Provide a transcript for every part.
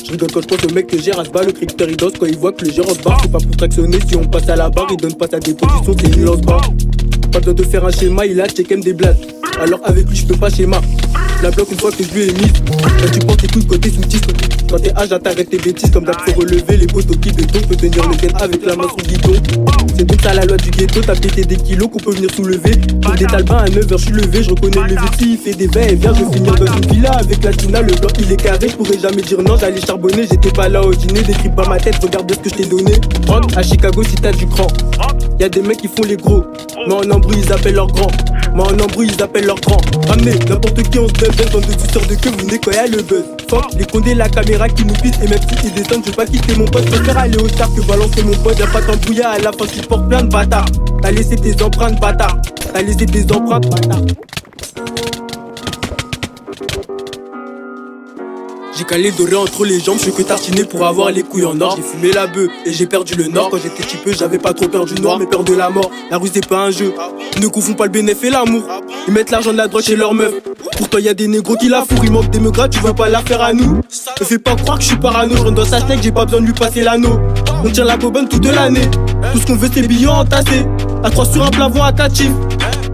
Je rigole quand je pense au mec que j'ai bas le crypteur il danse quand il voit que le gérant se barre. C'est pas pour tractionner si on passe à la barre, il donne pas sa déposition, c'est une lance-barre. Pas besoin de faire un schéma, il a check des blagues. Alors avec lui je peux pas schéma. Je la bloque une fois que je lui ai mise. Quand tu penses t'es tout côté sous-titre. Quand t'es âge à t'arrêter tes bêtises. Comme d'hab faut relever les poteaux qui béton. Peut tenir le gain avec la main sous le guidon. C'est donc ça la loi du ghetto. T'as pété des kilos qu'on peut venir soulever. Pour des talbins à 9h je suis levé. Je reconnais le véti, il fait des vins et viens. Je vais finir dans une villa avec la Tina. Le blanc il est carré, je pourrais jamais dire non. J'allais charbonner, j'étais pas là au dîner. Décris pas ma tête, regarde ce que je t'ai donné. Rentre à Chicago si t'as du cran. Y'a des mecs qui font les gros. Mais en embrouille ils appellent leurs grands. Mais en embrouille ils appellent leurs grands. Ramenez n'importe qui on se donne. Bande de suceurs de queue, vous venez quand y'a le buzz. Fuck les condés, la caméra qui nous pisse. Et même si ils descendent, je veux pas quitter mon pote. Je préfère aller au star que balancer mon pote. Y'a pas d'embrouillard à la fin, tu portes plein de bâtards. T'as laissé tes empreintes, bâtard. T'as laissé tes empreintes, bâtard. J'ai calé doré entre les jambes, je fais que tartiner pour avoir les couilles en or. J'ai fumé la bœuf et j'ai perdu le nord. Quand j'étais petit peu, j'avais pas trop peur du noir, mais peur de la mort. La rue c'est pas un jeu, ne confond pas le bénéfice et l'amour. Ils mettent l'argent de la drogue chez leurs meufs. Pourtant y'a des négros qui la fourrent, il manque des meugras, tu veux pas la faire à nous. Me fais pas croire que je suis parano, je rentre dans sa snake, j'ai pas besoin de lui passer l'anneau. On tire la bobonne toute l'année, tout ce qu'on veut c'est billets entassés. À 3 sur un plafond à 4 chiffres,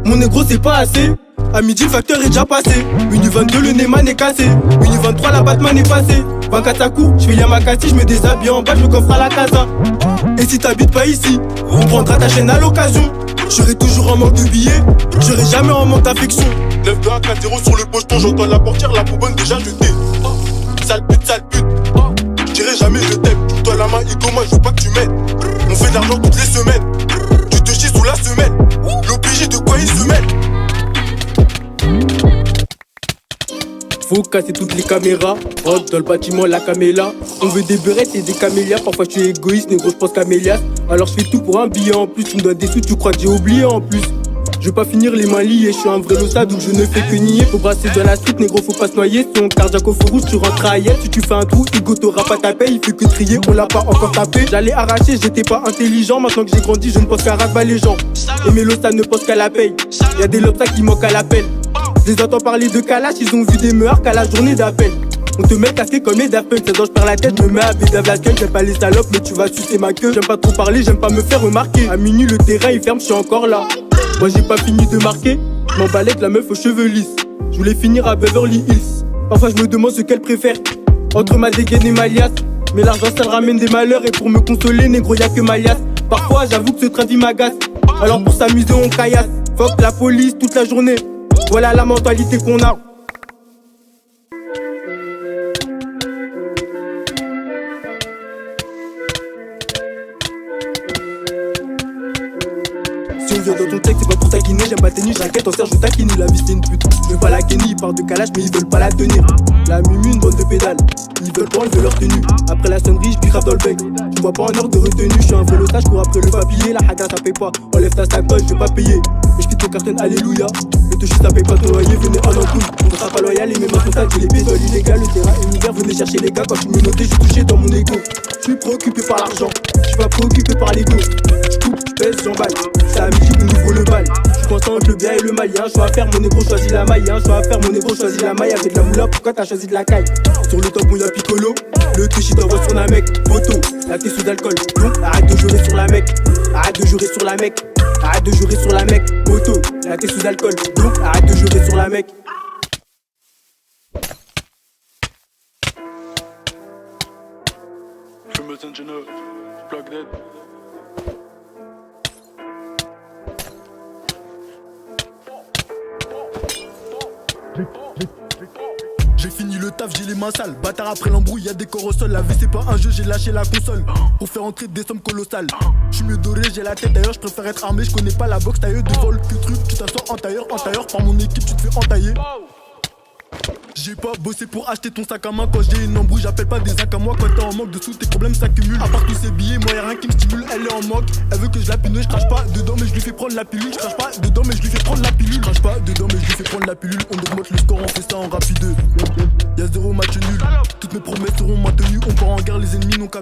mon négro c'est pas assez. À midi le facteur est déjà passé. Mini 22 le Neyman est cassé. Mini 23 la Batman est passé. 24 à court, je fais Yamakasi, je me déshabille en bas, je me coffre à la casa. Et si t'habites pas ici, on prendra ta chaîne à l'occasion. J'serai toujours en manque de billets, j'serai jamais en manque d'affection. 9-2 à 4-0 sur le pocheton, j'entends la portière, la poubonne déjà jetée. Sale pute, sale pute. J'dirai jamais je t'aime. Toi la main Igo, moi je veux pas que tu m'aides. On fait de l'argent toutes les semaines. Tu te chies sous la semelle. L'OPJ de quoi il se mêle. Faut casser toutes les caméras, rentre dans le bâtiment la caméla. On veut des beurrettes et des camélias. Parfois je suis égoïste, négro je pense camélias. Alors je fais tout pour un billet en plus. Tu me donnes des sous, tu crois que j'ai oublié en plus. Je veux pas finir les mains liées, je suis un vrai lossade où je ne fais que nier. Faut brasser dans la street, négro faut pas se noyer. Si on cardiaque au feu rouge, tu rentres à hier. Si tu fais un trou, Igo t'auras pas ta paye. Il fait que trier, on l'a pas encore tapé. J'allais arracher, j'étais pas intelligent. Maintenant que j'ai grandi, je ne pense qu'à rabat les gens. Et mes lossades ne pensent qu'à la paye. Y'a des lobsas qui manquent à l'appel. Je les entends parler de Kalash, ils ont vu des meurs qu'à la journée d'appel. On te met casqué comme les Daft Punk, 16 ans je perds la tête, je me mets à bédave la gueule. J'aime pas les salopes mais tu vas sucer ma queue. J'aime pas trop parler, j'aime pas me faire remarquer. À minuit le terrain il ferme, je suis encore là. Moi j'ai pas fini de marquer, je m'emballais avec la meuf aux cheveux lisses. Je voulais finir à Beverly Hills. Parfois je me demande ce qu'elle préfère, entre ma dégaine et ma liasse. Mais l'argent ça ramène des malheurs et pour me consoler négro y'a que ma liasse. Parfois j'avoue que ce train-vie m'agace, alors pour s'amuser on caillasse. Fuck la police toute la journée. Voilà la mentalité qu'on a. Si on vient dans ton texte, c'est pas pour taquiner. J'aime pas tes nuits, j'inquiète, en serre, je taquine. La vie c'est une pute. Je veux pas la kenny, ils parlent de calage, mais ils veulent pas la tenir. La mumu, une bande de pédales. Ils veulent pas enlever leur tenue. Après la sonnerie, je grave dans le bec. Tu vois pas en ordre de retenue, je suis un vélo, je cours après le papier. La haga ça paye pas, enlève ta sacoche, je vais pas payer. Et je quitte ton carton, alléluia. Le touche ça paye pas ton loyer, venez en couille. On sera pas loyal et mes mains sont sales, j'ai les pieds dans l'illégal. Le terrain est ouvert, venez chercher les gars. Quand je me notais, je suis touché dans mon ego. Je suis préoccupé par l'argent, je suis pas préoccupé par l'ego. Je coupe, je pèse, j'emballe. C'est à midi qu'on ouvre le bal. Je suis constant entre le bien et le mal. Y'a un choix à faire, mon négro choisit la maille. Y'a un choix à faire, mon négro choisit la maille. Avec de la moula, pourquoi t'as choisi de la caille? Sur le top, où y'a Piccolo. Le touche, il t'envoie sur la mec. Moto, là t'es sous d'alcool. Donc arrête de jurer sur la mec. Arrête de jurer sur la mec. Arrête de jurer sur la mec. Moto, là t'es sous alcool. Donc arrête de jurer sur la mec. J'ai fini le taf, j'ai les mains sales. Bâtard après l'embrouille, y'a des corps au sol. La vie c'est pas un jeu, j'ai lâché la console pour faire entrer des sommes colossales. J'suis mieux doré, j'ai la tête d'ailleurs, j'préfère être armé. J'connais pas la boxe, tailleux de vol que truc. Tu t'assois en tailleur par mon équipe, tu te fais entailler. J'ai pas bossé pour acheter ton sac à main. Quand j'ai une embrouille, j'appelle pas des sacs à moi. Quand t'es en manque de sous, tes problèmes s'accumulent. À part tous ces billets, moi y'a rien qui me stimule. Elle est en manque, elle veut que je la pine. Je crache pas dedans, mais je lui fais prendre la pilule. Je crache pas dedans, mais je lui fais prendre la pilule. Je crache pas dedans, mais je lui fais prendre la pilule. On augmente le score, on fait ça en rapide. Y'a zéro match nul, toutes mes promesses seront maintenues. On part en guerre, les ennemis n'ont qu'à